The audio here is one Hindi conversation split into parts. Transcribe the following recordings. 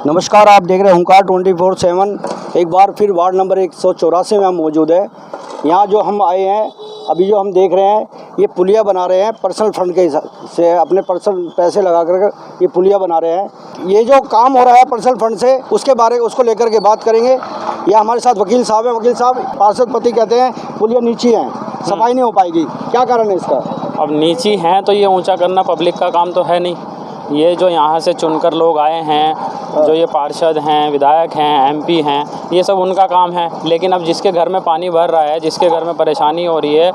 नमस्कार, आप देख रहे हैं हुंकार 24/7। एक बार फिर वार्ड नंबर 184 में हम मौजूद है। यहाँ जो हम आए हैं, अभी जो हम देख रहे हैं, ये पुलिया बना रहे हैं पर्सनल फंड के से, अपने पर्सनल पैसे लगा कर ये पुलिया बना रहे हैं। ये जो काम हो रहा है पर्सनल फंड से, उसको लेकर के बात करेंगे। ये हमारे साथ वकील साहब हैं। वकील साहब, पार्षद पति कहते हैं पुलिया नीची है, सफाई नहीं हो पाएगी, क्या कारण है इसका? अब नीची हैं तो ये ऊंचा करना पब्लिक का काम तो है नहीं। ये जो यहाँ से चुनकर लोग आए हैं, जो ये पार्षद हैं, विधायक हैं, एमपी हैं, ये सब उनका काम है। लेकिन अब जिसके घर में पानी भर रहा है, जिसके घर में परेशानी हो रही है,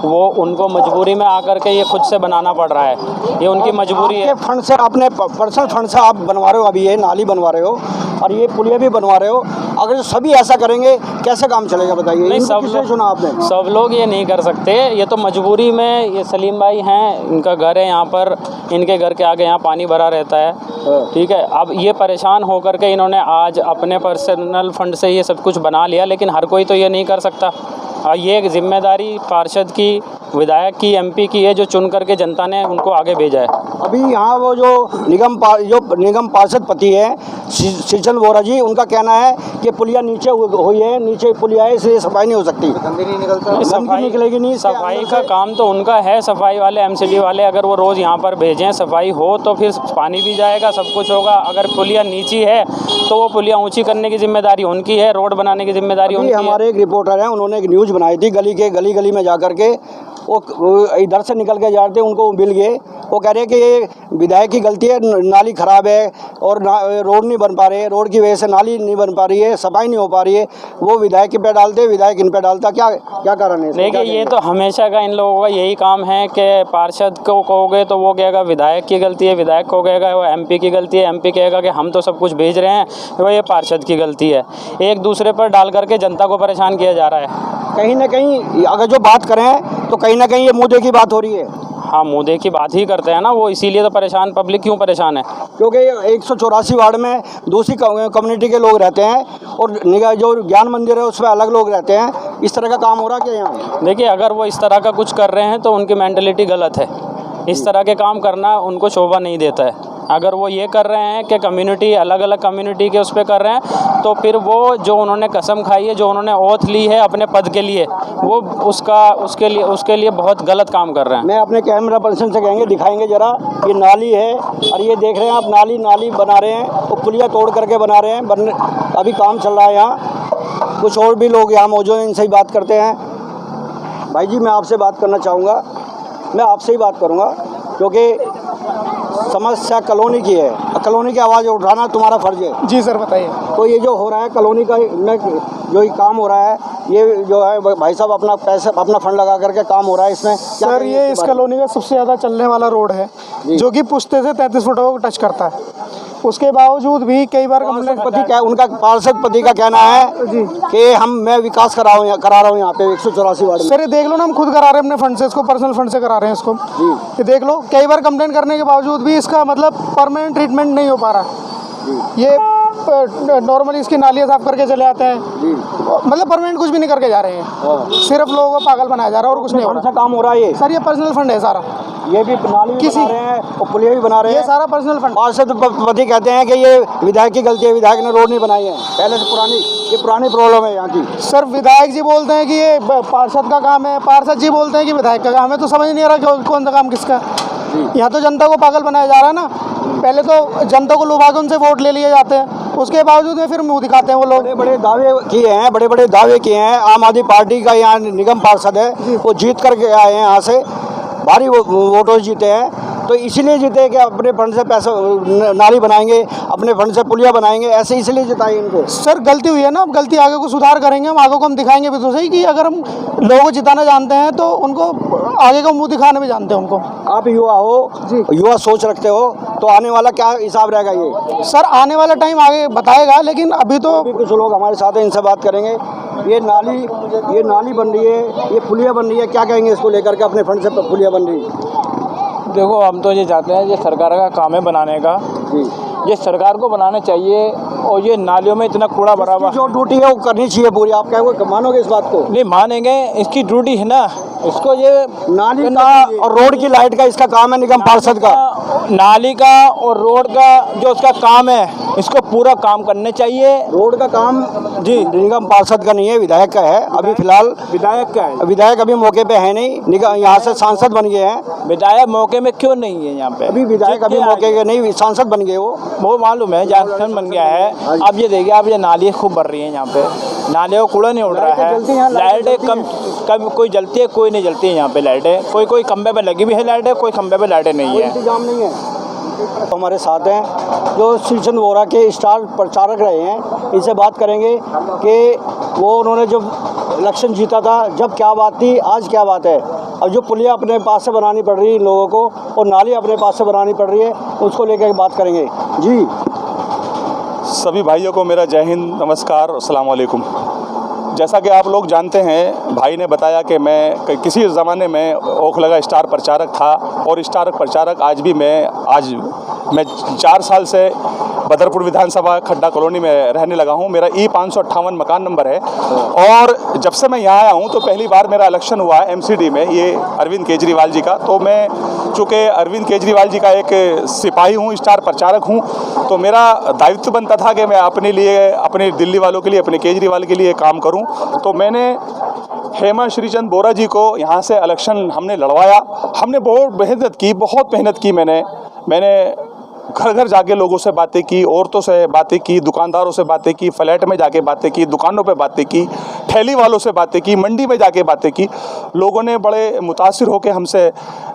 वो उनको मजबूरी में आकर के ये खुद से बनाना पड़ रहा है। ये उनकी मजबूरी है। फंड से, अपने पर्सनल फंड से आप बनवा रहे हो, अभी ये नाली बनवा रहे हो और ये पुलिया भी बनवा रहे हो। अगर सभी ऐसा करेंगे कैसे काम चलेगा बताइए? नहीं, सब लोग ये नहीं कर सकते। ये तो मजबूरी में, ये सलीम भाई हैं, इनका घर है यहाँ पर, इनके घर के आगे यहाँ पानी भरा रहता है, ठीक है। अब ये परेशान होकर के इन्होंने आज अपने पर्सनल फंड से ये सब कुछ बना लिया, लेकिन हर कोई तो ये नहीं कर सकता। ये एक जिम्मेदारी पार्षद की, विधायक की, एमपी की है, जो चुन करके जनता ने उनको आगे भेजा है। अभी यहाँ वो जो निगम पार्षद पति है शीतल बोरा जी, उनका कहना है कि पुलिया नीचे हुई है, नीचे पुलिया है, इसलिए सफाई नहीं हो सकती, गंदगी नहीं निकलता, सफाई निकलेगी नहीं। सफाई का काम तो उनका है, सफाई वाले एमसीडी वाले अगर वो रोज़ यहाँ पर भेजें, सफाई हो तो फिर पानी भी जाएगा, सब कुछ होगा। अगर पुलिया नीची है तो वो पुलिया ऊँची करने की जिम्मेदारी उनकी है, रोड बनाने की जिम्मेदारी उनकी है। हमारे एक रिपोर्टर हैं, उन्होंने एक न्यूज़ बनाई थी, गली में जा करके वो इधर से निकल के जाते, उनको मिल गए। वो कह रहे हैं कि ये विधायक की गलती है, नाली ख़राब है और रोड नहीं बन पा रहे, रोड की वजह से नाली नहीं बन पा रही है, सफाई नहीं हो पा रही है। वो विधायक पे डालते, विधायक इन पे डालता, क्या कारण है? देखिए, ये तो हमेशा का इन लोगों का यही काम है कि पार्षद को कहोगे तो वो कहेगा विधायक की गलती है, विधायक को कहेगा वो एमपी की गलती है, एमपी कहेगा कि हम तो सब कुछ भेज रहे हैं, वो ये पार्षद की गलती है। एक दूसरे पर डाल करके जनता को परेशान किया जा रहा है। कहीं ना कहीं अगर जो बात करें तो कहीं ना कहीं ये मुद्दे की बात हो रही है। हाँ, मुद्दे की बात ही करते हैं ना वो, इसीलिए तो परेशान, पब्लिक क्यों परेशान है? क्योंकि 184 वार्ड में दूसरी कम्युनिटी के लोग रहते हैं और जो ज्ञान मंदिर है उसमें अलग लोग रहते हैं। इस तरह का काम हो रहा है क्या यहाँ? देखिए, अगर वो इस तरह का कुछ कर रहे हैं तो उनकी मेंटलिटी गलत है। इस तरह के काम करना उनको शोभा नहीं देता है। अगर वो ये कर रहे हैं कि कम्युनिटी, अलग अलग कम्युनिटी के उस पर कर रहे हैं, तो फिर वो जो उन्होंने कसम खाई है, जो उन्होंने ओथ ली है अपने पद के लिए, वो उसके लिए बहुत गलत काम कर रहे हैं। मैं अपने कैमरा पर्सन से कहेंगे, दिखाएंगे ज़रा, ये नाली है और ये देख रहे हैं आप, नाली बना रहे हैं, वो पुलिया तोड़ करके बना रहे हैं, अभी काम चल रहा है यहाँ। कुछ और भी लोग यहाँ मौजूद हैं, इनसे ही बात करते हैं। भाई जी, मैं आपसे बात करना चाहूँगा, मैं आपसे ही बात करूँगा, क्योंकि समस्या कॉलोनी की है, कॉलोनी की आवाज़ उठाना तुम्हारा फर्ज है। जी सर, बताइए। तो ये जो हो रहा है कॉलोनी का जो ये काम हो रहा है, ये जो है भाई साहब अपना फंड लगा करके काम हो रहा है इसमें। सर, ये इस कॉलोनी का सबसे ज़्यादा चलने वाला रोड है, जो कि पुश्ते से 33 फुट को टच करता है। उसके बावजूद भी कई बार उनका पार्षद पति का कहना है जी कि मैं विकास करा रहा हूँ यहाँ पे 184 वार्ड में। सर, ये देख लो ना, हम खुद करा रहे हैं अपने फंड से, इसको पर्सनल फंड से करा रहे हैं इसको। ये देख लो, कई बार कंप्लेंट करने के बावजूद भी इसका मतलब परमानेंट ट्रीटमेंट नहीं हो पा रहा। ये नॉर्मली इसकी नालियाँ साफ करके चले आते हैं, मतलब परमानेंट कुछ भी नहीं करके जा रहे हैं। सिर्फ लोगों को पागल बनाया जा रहा है और कुछ नहीं हो रहा। काम हो रहा है ये सर, ये पर्सनल फंड है सारा। ये भी नाली भी बना रहे हैं और पुलिया भी बना रहे हैं, ये सारा पर्सनल फंड। पार्षद पति कहते हैं कि ये विधायक की गलती है, विधायक ने रोड नहीं बनाई है, पहले से पुरानी प्रॉब्लम है यहाँ की। सर, विधायक जी बोलते हैं कि ये पार्षद का काम है, पार्षद जी बोलते हैं कि विधायक का काम है, तो समझ नहीं आ रहा कौन सा काम किसका। यहाँ तो जनता को पागल बनाया जा रहा है ना। पहले तो जनता को लुभा के उनसे वोट ले लिए जाते हैं, उसके बावजूद में फिर मुंह दिखाते हैं वो लोग। बड़े बड़े दावे किए हैं। आम आदमी पार्टी का यहाँ निगम पार्षद है, वो जीत करके आए हैं, यहाँ से भारी वोटों जीते हैं, तो इसीलिए जीते कि अपने फंड से पैसा नाली बनाएंगे, अपने फंड से पुलिया बनाएंगे, ऐसे इसलिए जिताए इनको। सर, गलती हुई है ना, अब गलती आगे को सुधार करेंगे, हम आगे को हम दिखाएंगे भी तो सही कि अगर हम लोगों को जिताना जानते हैं तो उनको आगे का मुंह दिखाना भी जानते हैं उनको। आप युवा हो, युवा सोच रखते हो, तो आने वाला क्या हिसाब रहेगा ये? सर, आने वाला टाइम आगे बताएगा, लेकिन अभी तो कुछ लोग हमारे साथ हैं, इनसे बात करेंगे। ये नाली बन रही है, ये पुलिया बन रही है, क्या कहेंगे इसको लेकर के? अपने फंड से पुलिया बन रही है। देखो, हम तो ये चाहते हैं, ये सरकार का काम है बनाने का, ये सरकार को बनाना चाहिए। और ये नालियों में इतना कूड़ा भरा हुआ, जो ड्यूटी है वो करनी चाहिए पूरी। आप क्या मानोगे इस बात को? नहीं मानेंगे, इसकी ड्यूटी है ना, इसको ये नाली का और रोड की लाइट का इसका काम है निगम पार्षद का। नाली का और रोड का जो उसका काम है, इसको पूरा काम करने चाहिए। रोड का काम जी निगम पार्षद का नहीं है, विधायक का है। अभी फिलहाल विधायक का है। विधायक अभी मौके पे है नहीं, निगम यहाँ से सांसद बन गए हैं। विधायक मौके में क्यों नहीं है यहाँ पे? अभी विधायक अभी मौके के नहीं, सांसद बन गए वो मालूम है, जानसन बन गया है। अब ये देखिए, अब ये नाली खूब बढ़ रही है यहाँ पे, नालियों को कूड़ा नहीं उड़ रहा है। लाइटें कम कोई जलती है, कोई नहीं जलती है यहाँ पे लाइटें। कोई खंबे पे लगी हुई है लाइटें, कोई खंबे पे लाइटें नहीं है। इंतजाम नहीं है। हमारे साथ हैं जो श्री चंद बोरा के स्टार प्रचारक रहे हैं, इनसे बात करेंगे कि वो उन्होंने जब इलेक्शन जीता था, जब क्या बात थी, आज क्या बात है। अब जो पुलिया अपने पास से बनानी पड़ रही है इन लोगों को और नाली अपने पास से बनानी पड़ रही है, उसको लेकर बात करेंगे। जी सभी भाइयों को मेरा जय हिंद, नमस्कार, अस्सलाम वालेकुम। जैसा कि आप लोग जानते हैं, भाई ने बताया कि मैं किसी ज़माने में ओखलगा स्टार प्रचारक था और स्टार प्रचारक आज भी मैं 4 साल से बदरपुर विधानसभा खड्डा कॉलोनी में रहने लगा हूं। मेरा E558 मकान नंबर है और जब से मैं यहाँ आया हूं तो पहली बार मेरा इलेक्शन हुआ है MCD में, ये अरविंद केजरीवाल जी का। तो मैं चूँकि अरविंद केजरीवाल जी का एक सिपाही हूँ, स्टार प्रचारक हूँ, तो मेरा दायित्व बनता था कि मैं अपने लिए, अपने दिल्ली वालों के लिए, अपने केजरीवाल के लिए काम करूँ। तो मैंने हेमा श्रीचंद बोरा जी को यहाँ से इलेक्शन हमने लड़वाया। हमने बहुत मेहनत की। मैंने घर घर जाके लोगों से बातें की, औरतों से बातें की, दुकानदारों से बातें की, फ्लैट में जाके बातें की, दुकानों पे बातें की, ठेली वालों से बातें की, मंडी में जाके बातें की। लोगों ने बड़े मुतासिर होकर हमसे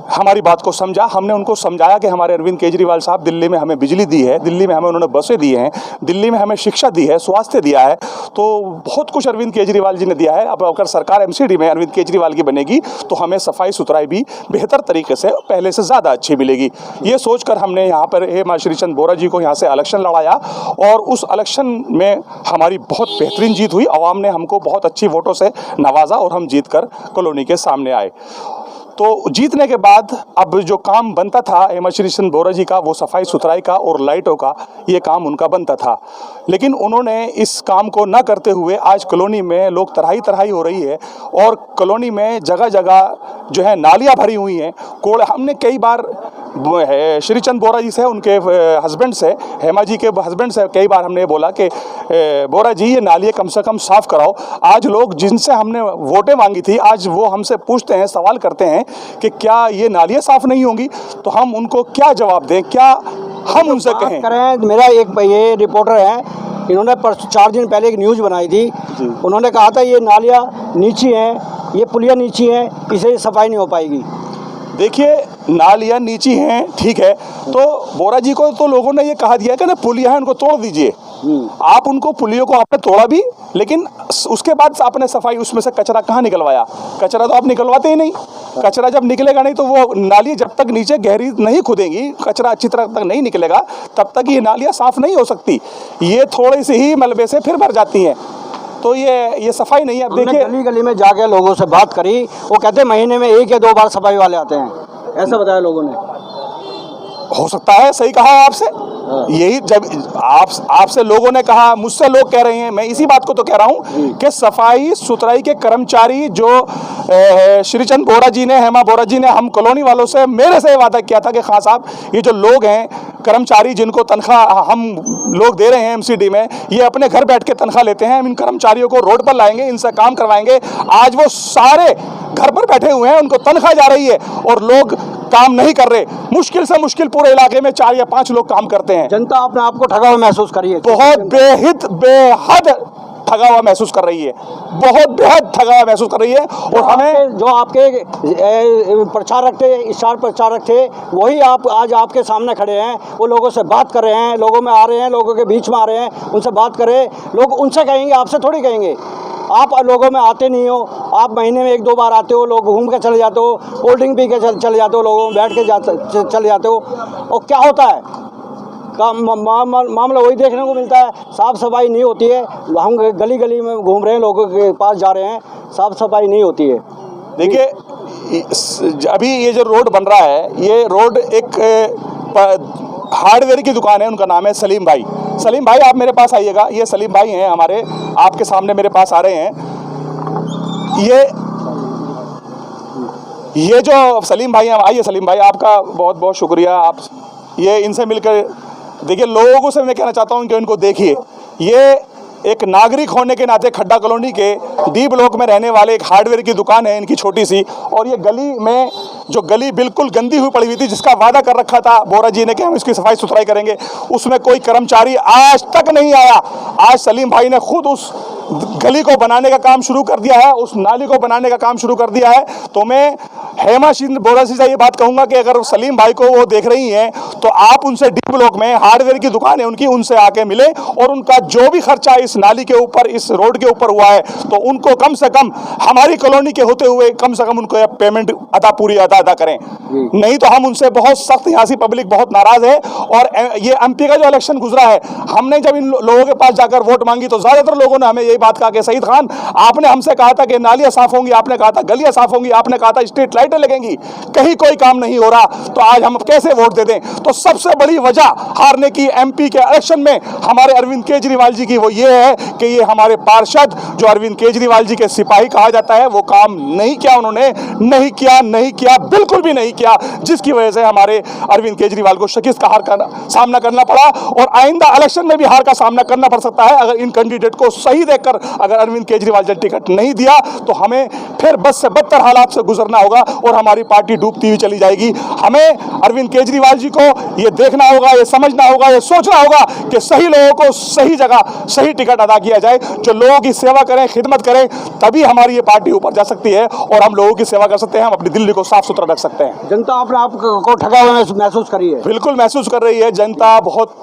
हमारी बात को समझा। हमने उनको समझाया कि हमारे अरविंद केजरीवाल साहब दिल्ली में हमें बिजली दी है, दिल्ली में हमें उन्होंने बसें दी हैं, दिल्ली में हमें शिक्षा दी है, स्वास्थ्य दिया है, तो बहुत कुछ अरविंद केजरीवाल जी ने दिया है। अब अगर सरकार MCD में अरविंद केजरीवाल की बनेगी तो हमें सफाई सुथराई भी बेहतर तरीके से, पहले से ज़्यादा अच्छी मिलेगी। ये सोचकर हमने यहाँ पर हेमा श्रीचंद बोरा जी को यहाँ से इलेक्शन लड़ाया और उस इलेक्शन में हमारी बहुत बेहतरीन जीत हुई। आवाम ने हमको बहुत अच्छी वोटों से नवाजा और हम जीत कर कॉलोनी के सामने आए। तो जीतने के बाद अब जो काम बनता था हेमा श्रीचंद बोरा जी का, वो सफाई सुथराई का और लाइटों का, ये काम उनका बनता था। लेकिन उन्होंने इस काम को ना करते हुए आज कॉलोनी में लोग तराही हो रही है और कॉलोनी में जगह जगह जो है नालियाँ भरी हुई हैं। हमने कई बार श्रीचंद बोरा जी से, उनके हस्बैंड से, हेमा जी के हस्बैंड से कई बार हमने बोला कि बोरा जी ये नालियाँ कम से कम साफ़ कराओ। आज लोग जिनसे हमने वोटें मांगी थी, आज वो हमसे पूछते हैं, सवाल करते हैं कि क्या ये नालियाँ साफ़ नहीं होंगी, तो हम उनको क्या जवाब दें, क्या हम उनसे कहें? मेरा एक ये रिपोर्टर है, इन्होंने 4 दिन पहले एक न्यूज़ बनाई थी। उन्होंने कहा था ये नालियाँ नीची हैं, ये पुलिया नीची हैं, इसे सफाई नहीं हो पाएगी। देखिए, नालियाँ नीची हैं, ठीक है, तो बोरा जी को तो लोगों ने ये कहा दिया कि ना पुलिया है, उनको तोड़ दीजिए। आप उनको पुलियों को आपने तोड़ा भी, लेकिन उसके बाद आपने सफाई, उसमें से कचरा कहाँ निकलवाया? कचरा तो आप निकलवाते ही नहीं। कचरा जब निकलेगा नहीं तो वो नाली जब तक नीचे गहरी नहीं खुदेंगी, कचरा अच्छी तरह तक नहीं निकलेगा, तब तक ये नालियाँ साफ़ नहीं हो सकती। ये थोड़ी सी ही मलबे से फिर भर जाती हैं। तो ये सफाई नहीं है। अब देखिए, गली गली में जाके लोगों से बात करी, वो कहते हैं महीने में 1 या 2 बार सफाई वाले आते हैं, ऐसा बताया लोगों ने। हो सकता है, सही कहा आपसे। यही जब आपसे लोगों ने कहा, मुझसे लोग कह रहे हैं, मैं इसी बात को तो कह रहा हूं कि सफाई सुथराई के कर्मचारी जो श्रीचंद बोरा जी ने, हेमा बोरा जी ने, हम कॉलोनी वालों से, मेरे से वादा किया था कि खान साहब ये जो लोग हैं कर्मचारी जिनको तनख्वाह हम लोग दे रहे हैं MCD में, ये अपने घर बैठ के तनख्वाह लेते हैं, हम इन कर्मचारियों को रोड पर लाएंगे, इनसे काम करवाएंगे। आज वो सारे घर पर बैठे हुए हैं, उनको तनख्वाह जा रही है और लोग काम नहीं कर रहे। मुश्किल से मुश्किल पूरे इलाके में 4 या 5 लोग काम करते हैं। जनता अपने आप को ठगा हुआ महसूस करी है, बहुत बेहद ठगा हुआ महसूस कर रही है, बहुत बेहद ठगा हुआ महसूस कर रही है। और हमें जो आपके प्रचारक थे, स्टार प्रचारक थे, वही आप आज आपके सामने खड़े हैं, वो लोगों से बात कर रहे हैं, लोगों में आ रहे हैं, लोगों के बीच में आ रहे हैं, उनसे बात करें। लोग उनसे कहेंगे, आपसे थोड़ी कहेंगे। आप लोगों में आते नहीं हो, आप महीने में 1-2 बार आते हो, लोग घूम के चले जाते हो, कोल्ड ड्रिंक पी के चले जाते हो, लोगों में बैठ के चले जाते हो, और क्या होता है का मामला वही देखने को मिलता है। साफ़ सफाई नहीं होती है। हम गली गली में घूम रहे हैं, लोगों के पास जा रहे हैं, साफ़ सफाई नहीं होती है। देखिए, अभी ये जो रोड बन रहा है, ये रोड एक हार्डवेयर की दुकान है, उनका नाम है सलीम भाई। सलीम भाई आप मेरे पास आइएगा। ये सलीम भाई हैं हमारे, आपके सामने मेरे पास आ रहे हैं। ये जो सलीम भाई हैं, आइए सलीम भाई, आपका बहुत बहुत शुक्रिया। आप ये इनसे मिलकर देखिए, लोगों से मैं कहना चाहता हूँ कि इनको देखिए। ये एक नागरिक होने के नाते खड्डा कॉलोनी के डी ब्लॉक में रहने वाले एक हार्डवेयर की दुकान है इनकी छोटी सी, और ये गली में जो गली बिल्कुल गंदी हुई पड़ी हुई थी, जिसका वादा कर रखा था बोरा जी ने कि हम इसकी सफाई सुथराई करेंगे, उसमें कोई कर्मचारी आज तक नहीं आया। आज सलीम भाई ने खुद उस गली को बनाने का काम शुरू कर दिया है, उस नाली को बनाने का काम शुरू कर दिया है। तो मैं हेमा सिंह बोरा जी से ये बात कहूँगा कि अगर सलीम भाई को वो देख रही हैं तो आप उनसे डी ब्लॉक में हार्डवेयर की दुकान है उनकी, उनसे आके मिले और उनका जो भी खर्चा इस नाली के ऊपर, इस रोड के ऊपर हुआ है, तो उनको कम से कम हमारी कॉलोनी के होते हुए कम से कम उनको पेमेंट पूरी अदा करें। नहीं तो हम उनसे बहुत सख्त, यहाँ से पब्लिक बहुत नाराज है। और ये एमपी का जो इलेक्शन गुजरा है, हमने जब इन लोगों के पास जाकर वोट मांगी तो ज्यादातर लोगों ने हमें यही बात कहा कि सईद खान, आपने हमसे कहा था कि नालियां साफ होंगी, आपने कहा था गलियां साफ होंगी, आपने कहा था स्ट्रीट लाइटें लगेंगी, कहीं कोई काम नहीं हो रहा, तो आज हम कैसे वोट दे दें। तो सबसे बड़ी वजह हारने की एमपी के इलेक्शन में हमारे अरविंद केजरीवाल जी की वो ये है कि ये हमारे पार्षद जो अरविंद केजरीवाल जी के सिपाही कहा जाता है, वो काम नहीं किया, उन्होंने नहीं किया, बिल्कुल भी नहीं किया, जिसकी वजह से हमारे अरविंद केजरीवाल को शिकस्त का हार का सामना करना पड़ा। और आइंदा इलेक्शन में भी हार का सामना करना पड़ सकता है अगर इन कैंडिडेट को सही देखकर अगर अरविंद केजरीवाल जी टिकट नहीं दिया तो हमें फिर बद से बदतर हालात से गुजरना होगा और हमारी पार्टी डूबती हुई चली जाएगी। हमें अरविंद केजरीवाल जी को ये देखना होगा, ये समझना होगा, ये सोचना होगा कि सही लोगों को सही जगह सही टिकट अदा किया जाए, जो लोगों की सेवा करें, खिदमत करें, तभी हमारी ये पार्टी ऊपर जा सकती है और हम लोगों की सेवा कर सकते हैं, हम अपनी दिल्ली को साफ सुथरा रख सकते हैं। जनता अपने आप को ठगा हुआ महसूस करी है, बिल्कुल महसूस कर रही है। जनता बहुत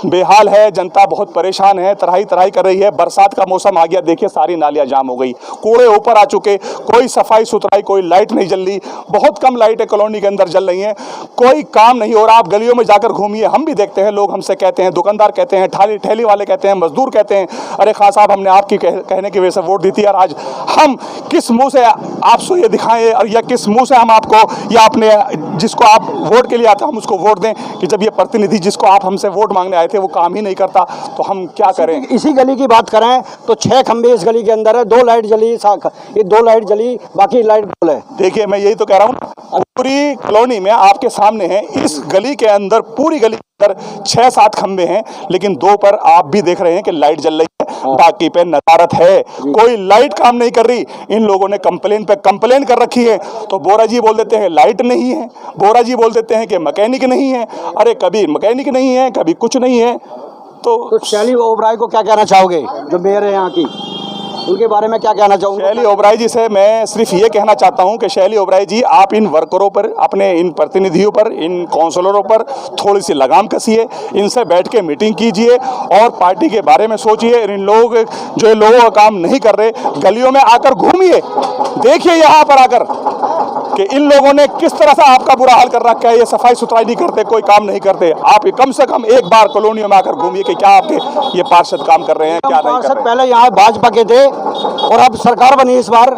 बेहाल है, जनता बहुत परेशान है, तराही कर रही है। बरसात का मौसम आ गया, देखिए सारी नालियां जाम हो गई, कूड़े ऊपर आ चुके, कोई सफाई सुथराई, कोई लाइट नहीं जल रही, बहुत कम लाइटें कॉलोनी के अंदर जल रही हैं, कोई काम नहीं हो रहा। आप गलियों में जाकर घूमिए, हम भी देखते हैं, लोग हमसे कहते हैं, दुकानदार कहते हैं, ठेली वाले कहते हैं, मजदूर कहते हैं, अरे खान साहब हमने आपकी कहने की वजह से वोट दी थी और आज हम किस मुँह से आपसे ये दिखाएं और या किस मुँह से हम आपको या अपने जिसको आप वोट के लिए आते हैं हम उसको वोट दें कि जब ये प्रतिनिधि जिसको आप हमसे वोट मांगने आए थे वो काम ही नहीं करता, तो हम क्या करें। इसी गली की बात करें तो 6 खंबे इस गली के अंदर है, 2 लाइट जली, ये 2 लाइट जली, बाकी लाइट गुल है। देखिए मैं यही तो कह रहा हूँ, पूरी कॉलोनी में आपके सामने है, इस गली के अंदर, पूरी गली के अंदर 6-7 खंबे हैं, लेकिन 2 पर आप भी देख रहे हैं कि लाइट जल रही है, बाकी पे नदारत है, कोई लाइट काम नहीं कर रही। इन लोगों ने कंप्लेन पे कंप्लेन कर रखी है, तो बोरा जी बोल देते हैं लाइट नहीं है, बोरा जी बोल देते हैं कि मैकेनिक नहीं है, अरे कभी मैकेनिक नहीं है, कभी कुछ नहीं है। तो शैली ओबराय को क्या कहना चाहोगे, जो मेयर है यहाँ की, उनके बारे में क्या कहना चाहूँगा? शैली ओबराय जी से मैं सिर्फ ये कहना चाहता हूँ कि शैली ओबराय जी, आप इन वर्करों पर, अपने इन प्रतिनिधियों पर, इन काउंसलरों पर थोड़ी सी लगाम कसिए, इनसे बैठ के मीटिंग कीजिए और पार्टी के बारे में सोचिए। इन लोग जो लोगों का काम नहीं कर रहे, गलियों में आकर घूमिए, देखिए यहाँ पर आकर कि इन लोगों ने किस तरह से आपका बुरा हाल कर रखा है। ये सफाई सुथराई नहीं करते, कोई काम नहीं करते। आप कम से कम एक बार कॉलोनियों में आकर घूमिए कि क्या आपके ये पार्षद काम कर रहे हैं, क्या नहीं कर रहे हैं। पहले यहाँ भाजपा के थे और अब सरकार बनी इस बार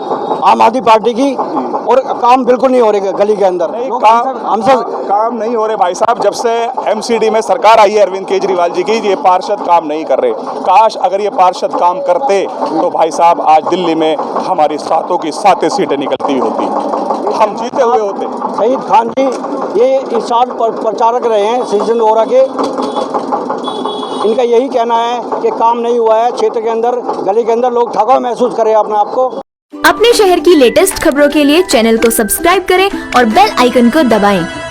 आम आदमी पार्टी की, और काम बिल्कुल नहीं हो रहे गली के अंदर। काम नहीं हो रहे भाई साहब। जब से एमसीडी में सरकार आई है अरविंद केजरीवाल जी की, ये पार्षद काम नहीं कर रहे। काश अगर ये पार्षद काम करते तो भाई साहब आज दिल्ली में हमारी 7 की 7 सीटें निकलती होती, हम जीते हुए होते। सईद खान जी ये इस साल प्रचारक रहे हैं सीजन वोरा के, इनका यही कहना है कि काम नहीं हुआ है क्षेत्र के अंदर, गली के अंदर लोग ठगा महसूस करें अपने आप को। अपने शहर की लेटेस्ट खबरों के लिए चैनल को सब्सक्राइब करें और बेल आइकन को दबाएं।